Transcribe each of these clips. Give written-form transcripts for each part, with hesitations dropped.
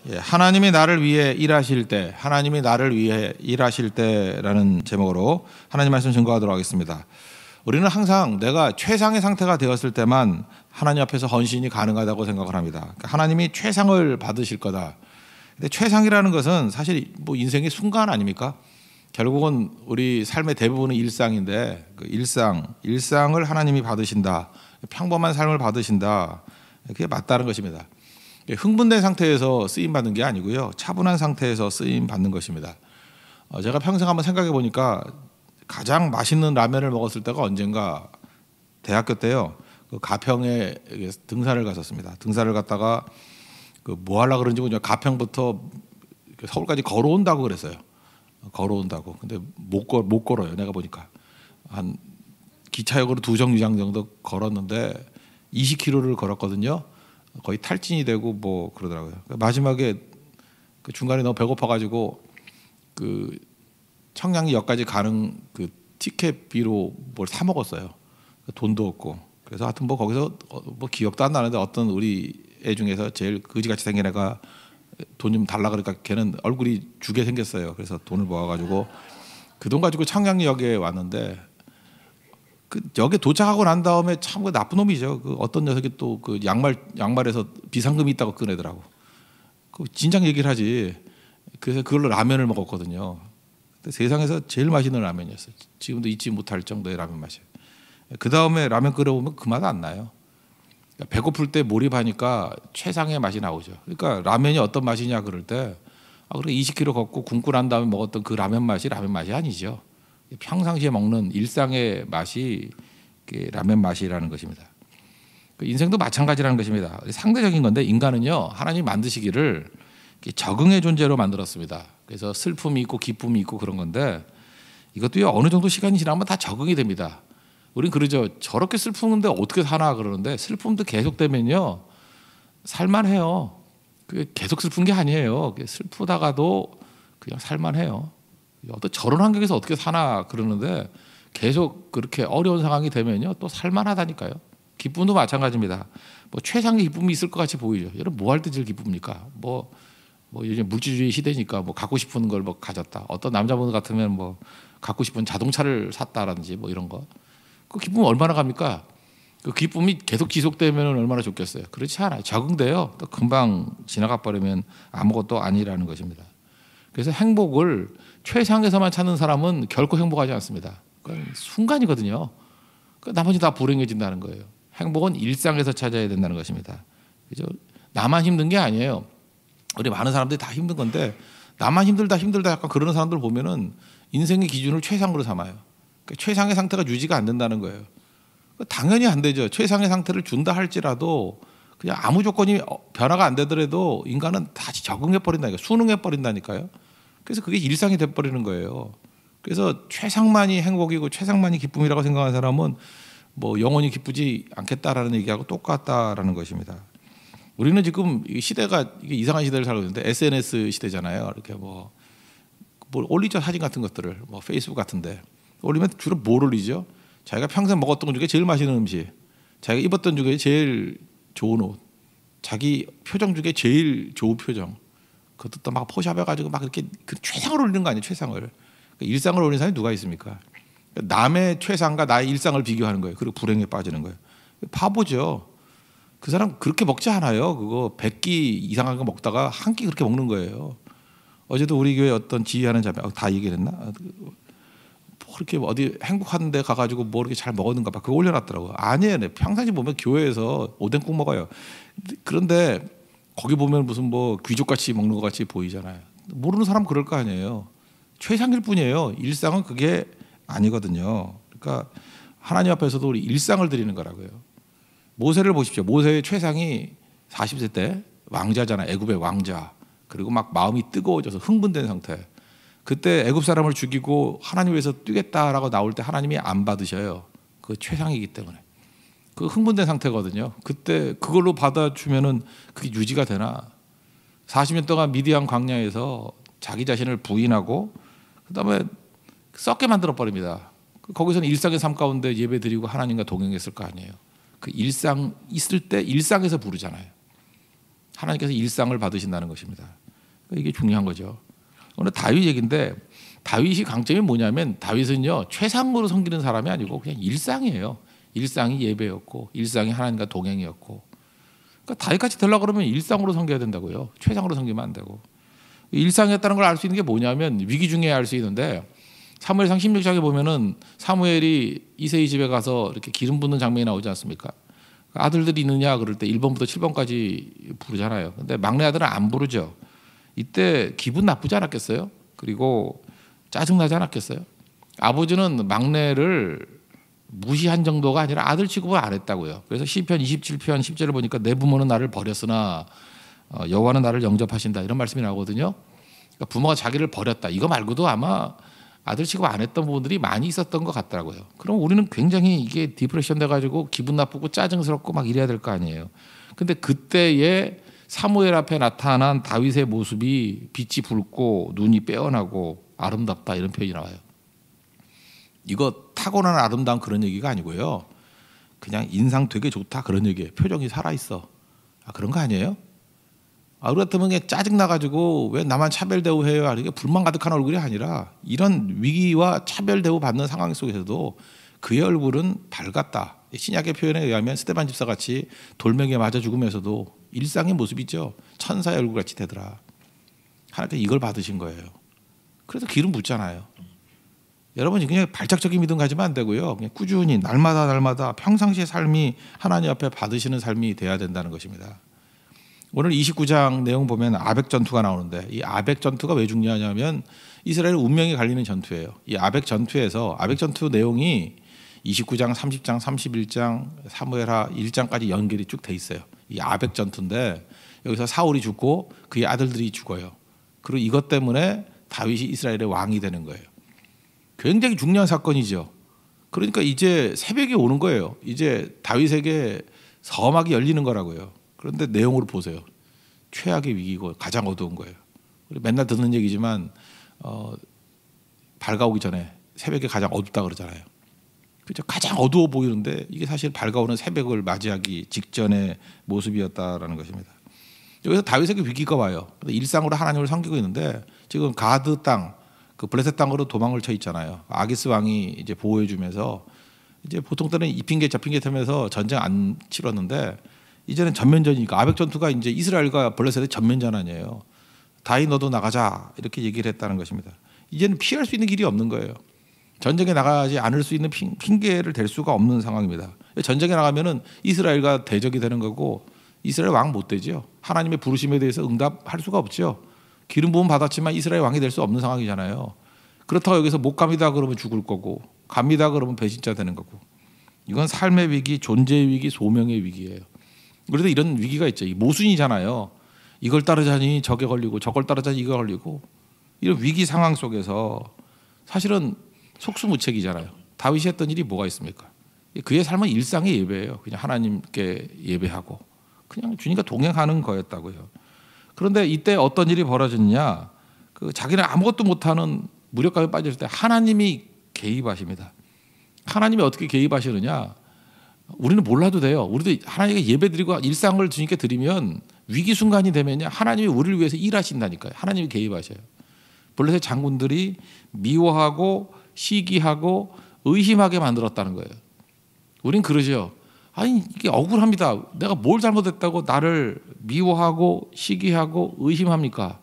예, 하나님이 나를 위해 일하실 때, 하나님이 나를 위해 일하실 때라는 제목으로 하나님 말씀 증거하도록 하겠습니다. 우리는 항상 내가 최상의 상태가 되었을 때만 하나님 앞에서 헌신이 가능하다고 생각을 합니다. 그러니까 하나님이 최상을 받으실 거다. 근데 최상이라는 것은 사실 뭐 인생의 순간 아닙니까? 결국은 우리 삶의 대부분은 일상인데 그 일상을 하나님이 받으신다. 평범한 삶을 받으신다. 그게 맞다는 것입니다. 흥분된 상태에서 쓰임 받는 게 아니고요, 차분한 상태에서 쓰임 받는 것입니다. 제가 평생 한번 생각해 보니까 가장 맛있는 라면을 먹었을 때가 언젠가 대학교 때요. 그 가평에 등산을 갔었습니다. 등산을 갔다가 그 뭐 하려고 그런지 모르겠는데 가평부터 서울까지 걸어온다고 그랬어요. 걸어온다고. 근데 못 걸어요. 내가 보니까 한 기차역으로 두 정류장 정도 걸었는데 20km를 걸었거든요. 거의 탈진이 되고 뭐 그러더라고요. 마지막에 그 중간에 너무 배고파가지고 그 청량리역까지 가는 그 티켓비로 뭘 사 먹었어요. 돈도 없고. 그래서 하여튼 뭐 거기서 뭐 기억도 안 나는데 어떤 우리 애 중에서 제일 거지같이 생긴 애가 돈 좀 달라 그러니까 걔는 얼굴이 주게 생겼어요. 그래서 돈을 모아가지고 그 돈 가지고 청량리역에 왔는데 그 역에 도착하고 난 다음에 참 그 나쁜 놈이죠. 그 어떤 녀석이 또 그 양말에서 비상금이 있다고 꺼내더라고. 그 진작 얘기를 하지. 그래서 그걸로 라면을 먹었거든요. 근데 세상에서 제일 맛있는 라면이었어요. 지금도 잊지 못할 정도의 라면 맛이에요. 그 다음에 라면 끓여보면 그 맛 안 나요. 그러니까 배고플 때 몰입하니까 최상의 맛이 나오죠. 그러니까 라면이 어떤 맛이냐 그럴 때 그래 20km 걷고 굶고 난 다음에 먹었던 그 라면 맛이 아니죠. 평상시에 먹는 일상의 맛이 라면 맛이라는 것입니다. 인생도 마찬가지라는 것입니다. 상대적인 건데 인간은요, 하나님 만드시기를 적응의 존재로 만들었습니다. 그래서 슬픔이 있고 기쁨이 있고 그런 건데 이것도요, 어느 정도 시간이 지나면 다 적응이 됩니다. 우린 그러죠. 저렇게 슬프는데 어떻게 사나 그러는데 슬픔도 계속되면요 살만해요. 그게 계속 슬픈 게 아니에요. 슬프다가도 그냥 살만해요. 어떤 저런 환경에서 어떻게 사나 그러는데 계속 그렇게 어려운 상황이 되면요 또 살만하다니까요. 기쁨도 마찬가지입니다. 뭐 최상의 기쁨이 있을 것 같이 보이죠. 여러분 뭐 할 때 제일 기쁩니까? 뭐 요즘 물질주의 시대니까 뭐 갖고 싶은 걸 뭐 가졌다. 어떤 남자분 같으면 뭐 갖고 싶은 자동차를 샀다라든지 뭐 이런 거. 그 기쁨 얼마나 갑니까? 그 기쁨이 계속 지속되면 얼마나 좋겠어요. 그렇지 않아요. 적응돼요. 또 금방 지나가 버리면 아무것도 아니라는 것입니다. 그래서 행복을 최상에서만 찾는 사람은 결코 행복하지 않습니다. 그건 순간이거든요. 나머지 다 불행해진다는 거예요. 행복은 일상에서 찾아야 된다는 것입니다. 그죠? 나만 힘든 게 아니에요. 우리 많은 사람들이 다 힘든 건데 나만 힘들다 약간 그러는 사람들 보면은 인생의 기준을 최상으로 삼아요. 그러니까 최상의 상태가 유지가 안 된다는 거예요. 당연히 안 되죠. 최상의 상태를 준다 할지라도 그냥 아무 조건이 변화가 안 되더라도 인간은 다시 적응해 버린다니까요. 순응해 버린다니까요. 그래서 그게 일상이 돼 버리는 거예요. 그래서 최상만이 행복이고 최상만이 기쁨이라고 생각하는 사람은 뭐 영원히 기쁘지 않겠다라는 얘기하고 똑같다라는 것입니다. 우리는 지금 이 시대가 이상한 시대를 살고 있는데 SNS 시대잖아요. 이렇게 뭐 올리죠. 사진 같은 것들을 뭐 페이스북 같은데 올리면 주로 뭘 올리죠? 자기가 평생 먹었던 것 중에 제일 맛있는 음식, 자기가 입었던 중에 제일 좋은 옷, 자기 표정 중에 제일 좋은 표정. 그것도 또 막 포샵해가지고 막 이렇게 최상을 올리는 거 아니에요? 최상을. 일상을 올리는 사람이 누가 있습니까? 남의 최상과 나의 일상을 비교하는 거예요. 그리고 불행에 빠지는 거예요. 바보죠. 그 사람 그렇게 먹지 않아요. 그거 100끼 이상한 거 먹다가 한 끼 그렇게 먹는 거예요. 어제도 우리 교회 어떤 지휘하는 자매, 다 얘기했나? 뭐 그렇게 어디 행복한 데 가가지고 뭐 이렇게 잘 먹었는가 봐. 그거 올려놨더라고요. 아니에요. 평상시 보면 교회에서 오뎅국 먹어요. 그런데 거기 보면 무슨 뭐 귀족같이 먹는 것 같이 보이잖아요. 모르는 사람 그럴 거 아니에요. 최상일 뿐이에요. 일상은 그게 아니거든요. 그러니까 하나님 앞에서도 우리 일상을 드리는 거라고요. 모세를 보십시오. 모세의 최상이 40세 때 왕자잖아요. 애굽의 왕자. 그리고 막 마음이 뜨거워져서 흥분된 상태. 그때 애굽 사람을 죽이고 하나님 위해서 뛰겠다라고 나올 때 하나님이 안 받으셔요. 그 최상이기 때문에. 그 흥분된 상태거든요. 그때 그걸로 받아주면은 그게 유지가 되나? 40년 동안 미디안 광야에서 자기 자신을 부인하고 그다음에 썩게 만들어 버립니다. 거기서는 일상의 삶 가운데 예배 드리고 하나님과 동행했을 거 아니에요. 그 일상 있을 때 일상에서 부르잖아요. 하나님께서 일상을 받으신다는 것입니다. 이게 중요한 거죠. 오늘 다윗 얘기인데 다윗이 강점이 뭐냐면 다윗은요 최상으로 섬기는 사람이 아니고 그냥 일상이에요. 일상이 예배였고 일상이 하나님과 동행이었고 그러니까 다윗같이 되려고 그러면 일상으로 섬겨야 된다고요. 최상으로 섬기면 안 되고 일상이었다는 걸 알 수 있는 게 뭐냐면 위기 중에 알 수 있는데 사무엘상 16장에 보면은 사무엘이 이새의 집에 가서 이렇게 기름 붓는 장면이 나오지 않습니까? 아들들이 있느냐 그럴 때 1번부터 7번까지 부르잖아요. 근데 막내 아들은 안 부르죠. 이때 기분 나쁘지 않았겠어요? 그리고 짜증나지 않았겠어요? 아버지는 막내를 무시한 정도가 아니라 아들 취급을 안 했다고요. 그래서 시편 27편 10절을 보니까 내 부모는 나를 버렸으나 여호와는 나를 영접하신다 이런 말씀이 나오거든요. 그러니까 부모가 자기를 버렸다. 이거 말고도 아마 아들 취급 안 했던 부분들이 많이 있었던 것 같더라고요. 그럼 우리는 굉장히 이게 디프레션 돼가지고 기분 나쁘고 짜증스럽고 막 이래야 될 거 아니에요. 근데 그때에 사무엘 앞에 나타난 다윗의 모습이 빛이 붉고 눈이 빼어나고 아름답다 이런 표현이 나와요. 이거 타고난 아름다운 그런 얘기가 아니고요. 그냥 인상 되게 좋다 그런 얘기예요. 표정이 살아있어. 그런 거 아니에요? 우리 같으면 짜증나가지고 왜 나만 차별 대우해요? 이게 불만 가득한 얼굴이 아니라 이런 위기와 차별 대우 받는 상황 속에서도 그의 얼굴은 밝았다. 신약의 표현에 의하면 스데반 집사 같이 돌멩이에 맞아 죽으면서도 일상의 모습이죠. 천사의 얼굴 같이 되더라. 하나님께서 이걸 받으신 거예요. 그래서 기름 붓잖아요. 여러분 그냥 발작적인 믿음 가지면 안 되고요. 그냥 꾸준히 날마다 평상시의 삶이 하나님 앞에 받으시는 삶이 돼야 된다는 것입니다. 오늘 29장 내용 보면 아벡 전투가 나오는데 이 아벡 전투가 왜 중요하냐면 이스라엘 운명이 갈리는 전투예요. 이 아벡 전투에서 아벡 전투 내용이 29장, 30장, 31장, 사무엘하 1장까지 연결이 쭉 돼 있어요. 이 아벡 전투인데 여기서 사울이 죽고 그의 아들들이 죽어요. 그리고 이것 때문에 다윗이 이스라엘의 왕이 되는 거예요. 굉장히 중요한 사건이죠. 그러니까 이제 새벽이 오는 거예요. 이제 다윗에게 서막이 열리는 거라고요. 그런데 내용으로 보세요. 최악의 위기고 가장 어두운 거예요. 우리 맨날 듣는 얘기지만 밝아오기 전에 새벽에 가장 어둡다 그러잖아요. 그렇죠? 가장 어두워 보이는데 이게 사실 밝아오는 새벽을 맞이하기 직전의 모습이었다라는 것입니다. 여기서 다윗에게 위기가 와요. 일상으로 하나님을 섬기고 있는데 지금 가드 땅, 그 블레셋 땅으로 도망을 쳐 있잖아요. 아기스 왕이 이제 보호해 주면서 이제 보통 때는 이 핑계 저 핑계 대면서 전쟁 안 치렀는데 이제는 전면전이니까 아벡 전투가 이제 이스라엘과 블레셋의 전면전 아니에요. 다윗 너도 나가자 이렇게 얘기를 했다는 것입니다. 이제는 피할 수 있는 길이 없는 거예요. 전쟁에 나가지 않을 수 있는 핑계를 댈 수가 없는 상황입니다. 전쟁에 나가면은 이스라엘과 대적이 되는 거고 이스라엘 왕 못 되죠. 하나님의 부르심에 대해서 응답할 수가 없죠. 기름 부음 받았지만 이스라엘 왕이 될 수 없는 상황이잖아요. 그렇다고 여기서 못 갑니다 그러면 죽을 거고 갑니다 그러면 배신자 되는 거고 이건 삶의 위기, 존재의 위기, 소명의 위기예요. 그래서 이런 위기가 있죠. 이 모순이잖아요. 이걸 따르자니 저게 걸리고 저걸 따르자니 이거 걸리고 이런 위기 상황 속에서 사실은 속수무책이잖아요. 다윗이 했던 일이 뭐가 있습니까? 그의 삶은 일상의 예배예요. 그냥 하나님께 예배하고 그냥 주님과 동행하는 거였다고요. 그런데 이때 어떤 일이 벌어졌냐? 그 자기는 아무것도 못하는 무력감에 빠질 때 하나님이 개입하십니다. 하나님이 어떻게 개입하시느냐? 우리는 몰라도 돼요. 우리도 하나님께 예배드리고 일상을 주님께 드리면 위기 순간이 되면요 하나님이 우리를 위해서 일하신다니까요. 하나님이 개입하셔요. 블레셋 장군들이 미워하고 시기하고 의심하게 만들었다는 거예요. 우린 그러죠. 아니 이게 억울합니다. 내가 뭘 잘못했다고 나를 미워하고 시기하고 의심합니까?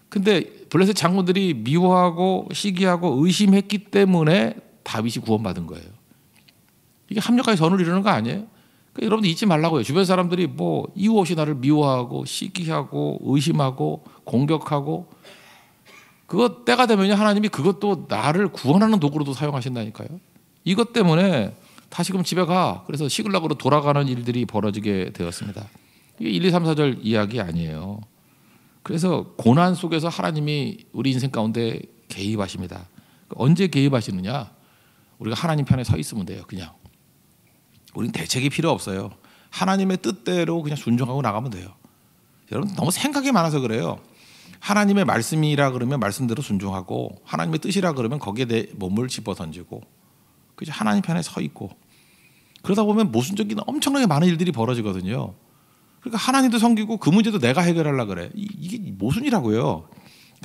근데 블레셋 장군들이 미워하고 시기하고 의심했기 때문에 다윗이 구원받은 거예요. 이게 합력하게 선을 이루는 거 아니에요? 그러니까 여러분들 잊지 말라고요. 주변 사람들이 뭐 이유 없이 나를 미워하고 시기하고 의심하고 공격하고 그것 때가 되면 하나님이 그것도 나를 구원하는 도구로도 사용하신다니까요. 이것 때문에 다시금 집에 가. 그래서 시글락으로 돌아가는 일들이 벌어지게 되었습니다. 이게 1, 2, 3, 4절 이야기 아니에요. 그래서 고난 속에서 하나님이 우리 인생 가운데 개입하십니다. 언제 개입하시느냐? 우리가 하나님 편에 서 있으면 돼요. 그냥. 우리는 대책이 필요 없어요. 하나님의 뜻대로 그냥 순종하고 나가면 돼요. 여러분 너무 생각이 많아서 그래요. 하나님의 말씀이라 그러면 말씀대로 순종하고 하나님의 뜻이라 그러면 거기에 내 몸을 집어던지고 그죠? 하나님 편에 서 있고 그러다 보면 모순적인 엄청나게 많은 일들이 벌어지거든요. 그러니까 하나님도 섬기고 그 문제도 내가 해결하려고 그래. 이게 무슨 일이라고요.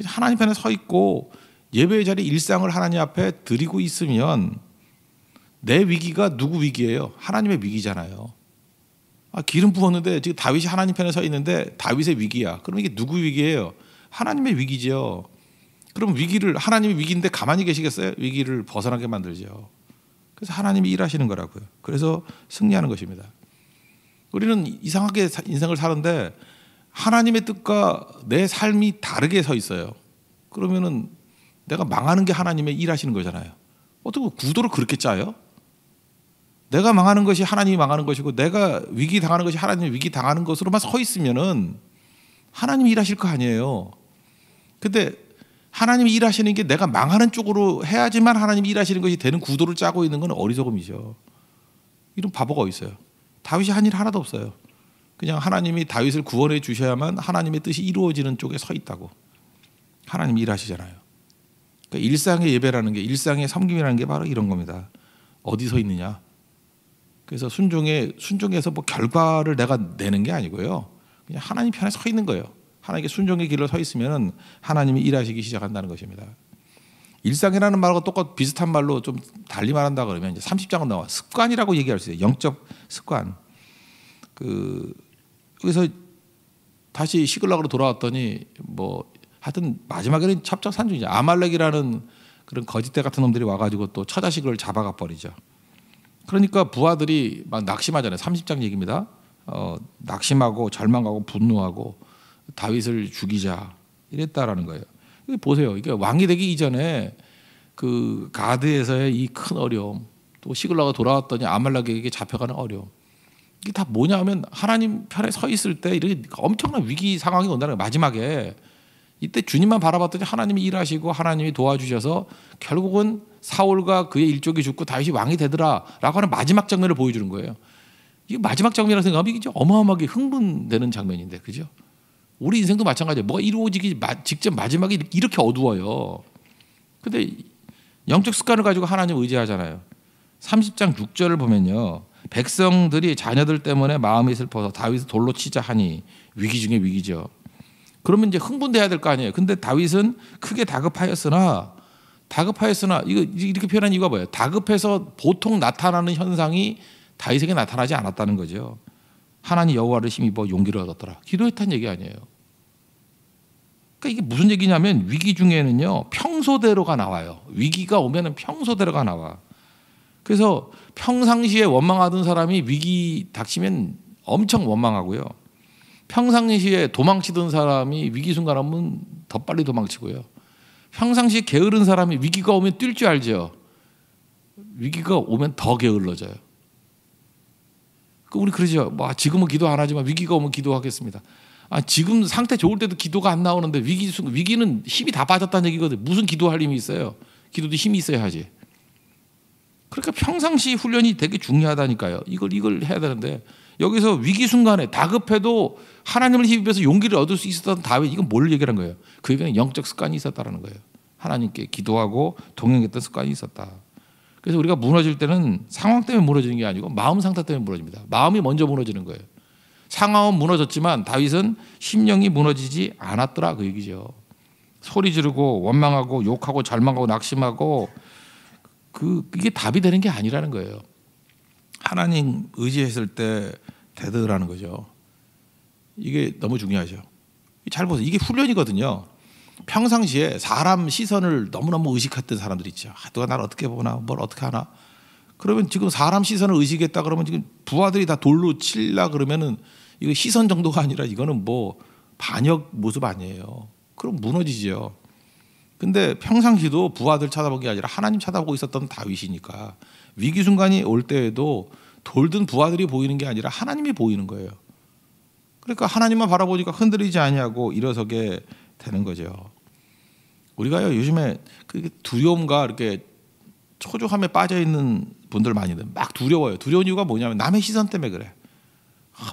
하나님 편에 서 있고 예배의 자리 일상을 하나님 앞에 드리고 있으면 내 위기가 누구 위기예요? 하나님의 위기잖아요. 기름 부었는데 지금 다윗이 하나님 편에 서 있는데 다윗의 위기야. 그럼 이게 누구 위기예요? 하나님의 위기죠. 그럼 위기를 하나님의 위기인데 가만히 계시겠어요? 위기를 벗어나게 만들죠. 그래서 하나님이 일하시는 거라고요. 그래서 승리하는 것입니다. 우리는 이상하게 인생을 사는데 하나님의 뜻과 내 삶이 다르게 서 있어요. 그러면은 내가 망하는 게 하나님의 일하시는 거잖아요. 어떻게 구도를 그렇게 짜요? 내가 망하는 것이 하나님이 망하는 것이고 내가 위기 당하는 것이 하나님이 위기 당하는 것으로만 서 있으면은 하나님이 일하실 거 아니에요. 근데 하나님이 일하시는 게 내가 망하는 쪽으로 해야지만 하나님이 일하시는 것이 되는 구도를 짜고 있는 건 어리석음이죠. 이런 바보가 어디 있어요? 다윗이 한 일 하나도 없어요. 그냥 하나님이 다윗을 구원해 주셔야만 하나님의 뜻이 이루어지는 쪽에 서 있다고. 하나님이 일하시잖아요. 그러니까 일상의 예배라는 게, 일상의 섬김이라는 게 바로 이런 겁니다. 어디 서 있느냐. 그래서 순종해서 뭐 결과를 내가 내는 게 아니고요. 그냥 하나님 편에 서 있는 거예요. 하나님께 순종의 길을 서 있으면 하나님이 일하시기 시작한다는 것입니다. 일상이라는 말하고 똑같 비슷한 말로 좀 달리 말한다 그러면 이제 30장은 나와 습관이라고 얘기할 수 있어요. 영적 습관. 여기서 다시 시글락으로 돌아왔더니 뭐 하여튼 마지막에는 첩첩산중이죠. 아말렉이라는 그런 거짓대 같은 놈들이 와가지고 또 처자식을 잡아가 버리죠. 그러니까 부하들이 막 낙심하잖아요. 30장 얘기입니다. 낙심하고 절망하고 분노하고 다윗을 죽이자 이랬다라는 거예요. 보세요. 이게 왕이 되기 이전에 그 가드에서의 이 큰 어려움, 또 시글라가 돌아왔더니 아말렉에게 잡혀가는 어려움, 이게 다 뭐냐면 하나님 편에 서 있을 때 이렇게 엄청난 위기 상황이 온다는 거예요. 마지막에 이때 주님만 바라봤더니 하나님이 일하시고 하나님이 도와주셔서 결국은 사울과 그의 일족이 죽고 다윗이 왕이 되더라라고 하는 마지막 장면을 보여주는 거예요. 이게 마지막 장면이라고 생각하면 이게 어마어마하게 흥분되는 장면인데, 그죠? 우리 인생도 마찬가지예요. 뭐가 이루어지기 직접 마지막에 이렇게 어두워요. 근데 영적 습관을 가지고 하나님 의지하잖아요. 30장 6절을 보면요. 백성들이 자녀들 때문에 마음이 슬퍼서 다윗을 돌로 치자 하니, 위기 중에 위기죠. 그러면 이제 흥분돼야 될 거 아니에요. 근데 다윗은 크게 다급하였으나 이거 이렇게 표현한 이유가 뭐예요? 다급해서 보통 나타나는 현상이 다윗에게 나타나지 않았다는 거죠. 하나님 여호와를 힘입어 용기를 얻었더라. 기도했다는 얘기 아니에요. 그러니까 이게 무슨 얘기냐면 위기 중에는요 평소대로가 나와요. 위기가 오면은 평소대로가 나와. 그래서 평상시에 원망하던 사람이 위기 닥치면 엄청 원망하고요. 평상시에 도망치던 사람이 위기 순간 오면 더 빨리 도망치고요. 평상시에 게으른 사람이 위기가 오면 뛸 줄 알죠. 위기가 오면 더 게을러져요. 우리 그러죠. 지금은 기도 안 하지만 위기가 오면 기도하겠습니다. 지금 상태 좋을 때도 기도가 안 나오는데 위기는 힘이 다 빠졌다는 얘기거든요. 무슨 기도할 힘이 있어요? 기도도 힘이 있어야 하지. 그러니까 평상시 훈련이 되게 중요하다니까요. 이걸 해야 되는데 여기서 위기 순간에 다급해도 하나님을 힘입어서 용기를 얻을 수 있었던 다윗, 이건 뭘 얘기하는 거예요? 그에게는 영적 습관이 있었다는 거예요. 하나님께 기도하고 동행했던 습관이 있었다. 그래서 우리가 무너질 때는 상황 때문에 무너지는 게 아니고 마음 상태 때문에 무너집니다. 마음이 먼저 무너지는 거예요. 상황은 무너졌지만 다윗은 심령이 무너지지 않았더라, 그 얘기죠. 소리 지르고 원망하고 욕하고 절망하고 낙심하고 이게 답이 되는 게 아니라는 거예요. 하나님 의지했을 때 되더라는 거죠. 이게 너무 중요하죠. 잘 보세요. 이게 훈련이거든요. 평상시에 사람 시선을 너무너무 의식했던 사람들 있죠. 누가 나를 어떻게 보나, 뭘 어떻게 하나. 그러면 지금 사람 시선을 의식했다 그러면 지금 부하들이 다 돌로 칠라 그러면은 이거 시선 정도가 아니라 이거는 뭐 반역 모습 아니에요. 그럼 무너지죠. 근데 평상시도 부하들 쳐다본 게 아니라 하나님 쳐다보고 있었던 다윗이니까 위기 순간이 올 때에도 돌든 부하들이 보이는 게 아니라 하나님이 보이는 거예요. 그러니까 하나님만 바라보니까 흔들리지 아니하고 일어서게 되는 거죠. 우리가요 요즘에 그 두려움과 이렇게 초조함에 빠져 있는 분들 많이 막 두려워요. 두려운 이유가 뭐냐면 남의 시선 때문에 그래.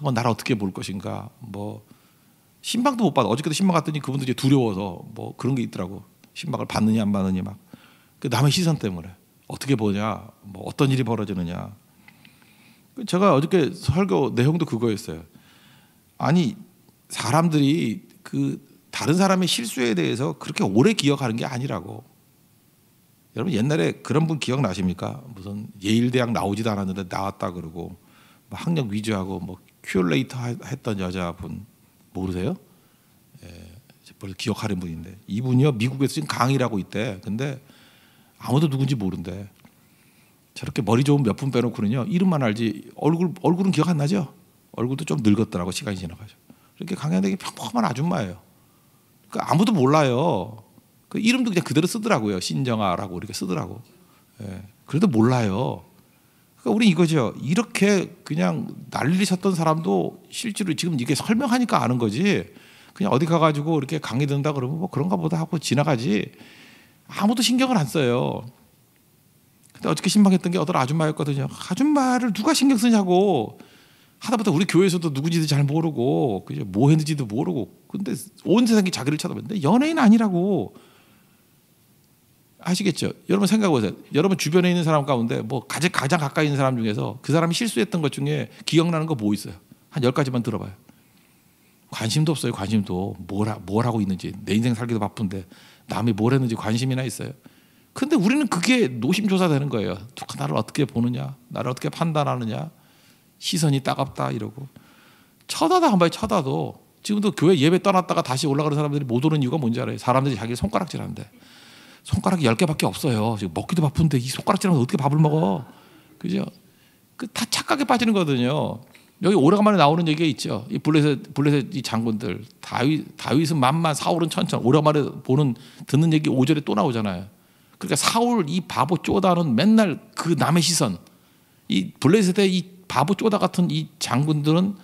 뭐 나를 어떻게 볼 것인가. 뭐 신방도 못 받아. 어저께도 신방 갔더니 그분들이 두려워서 뭐 그런 게 있더라고. 신방을 받느냐 안 받느냐 막. 남의 시선 때문에 어떻게 보냐, 뭐 어떤 일이 벌어지느냐. 제가 어저께 설교 내용도 그거였어요. 아니 사람들이 그 다른 사람의 실수에 대해서 그렇게 오래 기억하는 게 아니라고. 여러분 옛날에 그런 분 기억나십니까? 무슨 예일대학 나오지도 않았는데 나왔다 그러고 뭐 학력 위조하고 뭐 큐레이터 했던 여자분 모르세요? 예, 벌써 기억하는 분인데 이분이요 미국에서 지금 강의를 하고 있대. 근데 아무도 누군지 모른대. 저렇게 머리 좋은 몇 분 빼놓고는요 이름만 알지 얼굴은 기억 안 나죠? 얼굴도 좀 늙었더라고 시간이 지나가지고. 이렇게 강의하는 게 평범한 아줌마예요. 그러니까 아무도 몰라요. 그 이름도 그냥 그대로 쓰더라고요. 신정아라고 이렇게 쓰더라고. 예, 그래도 몰라요. 그러니까 우리 이거죠. 이렇게 그냥 난리 쳤던 사람도 실제로 지금 이게 설명하니까 아는 거지. 그냥 어디 가가지고 이렇게 강의 듣는다 그러면 뭐 그런가 보다 하고 지나가지. 아무도 신경을 안 써요. 근데 어저께 신방했던 게 어떤 아줌마였거든요. 아줌마를 누가 신경 쓰냐고. 하다보다 우리 교회에서도 누구지도 잘 모르고 그죠? 뭐 했는지도 모르고. 근데 온 세상이 자기를 쳐다보는데 연예인 아니라고. 아시겠죠? 여러분 생각해보세요. 여러분 주변에 있는 사람 가운데 뭐 가장 가까이 있는 사람 중에서 그 사람이 실수했던 것 중에 기억나는 거 뭐 있어요? 한 10가지만 들어봐요. 관심도 없어요. 관심도 뭘 하고 있는지. 내 인생 살기도 바쁜데 남이 뭘 했는지 관심이나 있어요. 근데 우리는 그게 노심초사되는 거예요. 누가 나를 어떻게 보느냐, 나를 어떻게 판단하느냐, 시선이 따갑다 이러고. 쳐다도 한 번에 쳐다도 지금도 교회 예배 떠났다가 다시 올라가는 사람들이 못 오는 이유가 뭔지 알아요? 사람들이 자기 손가락질하는데. 손가락이 10개밖에 없어요. 지금 먹기도 바쁜데 이 손가락질하면 어떻게 밥을 먹어? 그죠? 그 다 착각에 빠지는 거거든요. 여기 오래간만에 나오는 얘기가 있죠. 이 블레셋 이 장군들 다윗은 만만 사울은 천천. 오래간만에 듣는 얘기 5절에 또 나오잖아요. 그러니까 사울 이 바보 쪼다는 맨날 그 남의 시선. 이 블레셋의 이 바보 쪼다 같은 이 장군들은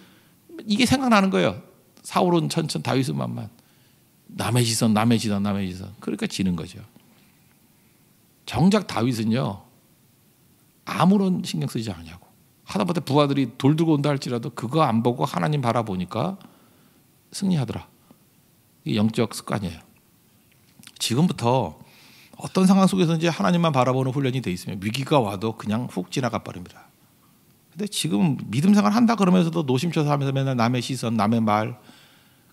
이게 생각나는 거예요. 사울은 천천, 다윗은 만만. 남의 시선. 그러니까 지는 거죠. 정작 다윗은요 아무런 신경 쓰지 않냐고. 하다못해 부하들이 돌 들고 온다 할지라도 그거 안 보고 하나님 바라보니까 승리하더라. 이게 영적 습관이에요. 지금부터 어떤 상황 속에서인지 하나님만 바라보는 훈련이 돼 있으면 위기가 와도 그냥 훅 지나가 버립니다. 근데 지금 믿음 생활 한다 그러면서도 노심초사 하면서 맨날 남의 시선, 남의 말,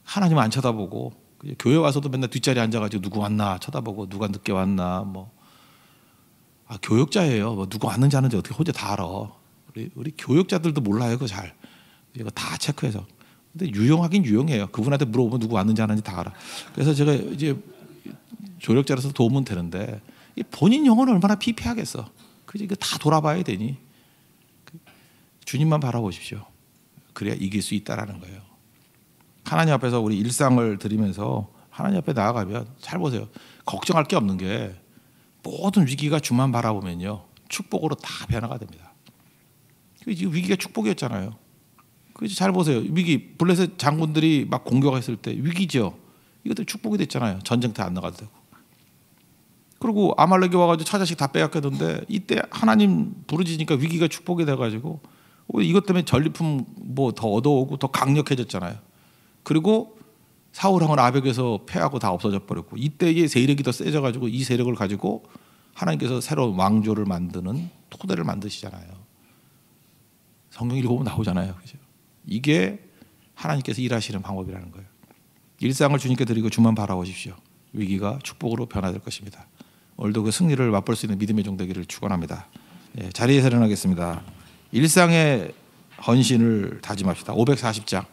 하나님 안 쳐다보고 교회 와서도 맨날 뒷자리에 앉아가지고 누구 왔나 쳐다보고 누가 늦게 왔나 뭐. 교역자예요. 뭐 누구 왔는지 아는지 어떻게 혼자 다 알아. 우리 교역자들도 몰라요. 그거 잘. 이거 다 체크해서. 근데 유용하긴 유용해요. 그분한테 물어보면 누구 왔는지 아는지 다 알아. 그래서 제가 이제 조력자로서 도움은 되는데 본인 영혼을 얼마나 피폐하겠어. 그지? 이거 다 돌아봐야 되니. 주님만 바라보십시오. 그래야 이길 수 있다라는 거예요. 하나님 앞에서 우리 일상을 드리면서 하나님 앞에 나아가면 잘 보세요. 걱정할 게 없는 게 모든 위기가 주만 바라보면요 축복으로 다 변화가 됩니다. 지금 위기가 축복이었잖아요. 그래서 잘 보세요. 위기 블레셋 장군들이 막 공격했을 때 위기죠. 이것도 축복이 됐잖아요. 전쟁터 안 나가도 되고. 그리고 아말렉이 와가지고 처자식 다 빼앗겼는데 이때 하나님 부르짖으니까 위기가 축복이 돼가지고 이것 때문에 전리품 뭐 더 얻어오고 더 강력해졌잖아요. 그리고 사울왕은 아벡에서 패하고 다 없어져 버렸고 이때의 세력이 더 세져가지고 이 세력을 가지고 하나님께서 새로운 왕조를 만드는 토대를 만드시잖아요. 성경 읽어보면 나오잖아요. 그죠? 이게 하나님께서 일하시는 방법이라는 거예요. 일상을 주님께 드리고 주만 바라보십시오. 위기가 축복으로 변화될 것입니다. 오늘도 그 승리를 맛볼 수 있는 믿음의 종 되기를 축원합니다. 예, 자리에서 일어나겠습니다. 일상의 헌신을 다짐합시다. 540장.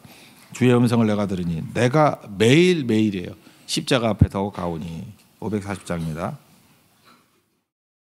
주의 음성을 내가 들으니 내가 매일매일이에요. 십자가 앞에 더 가오니 540장입니다.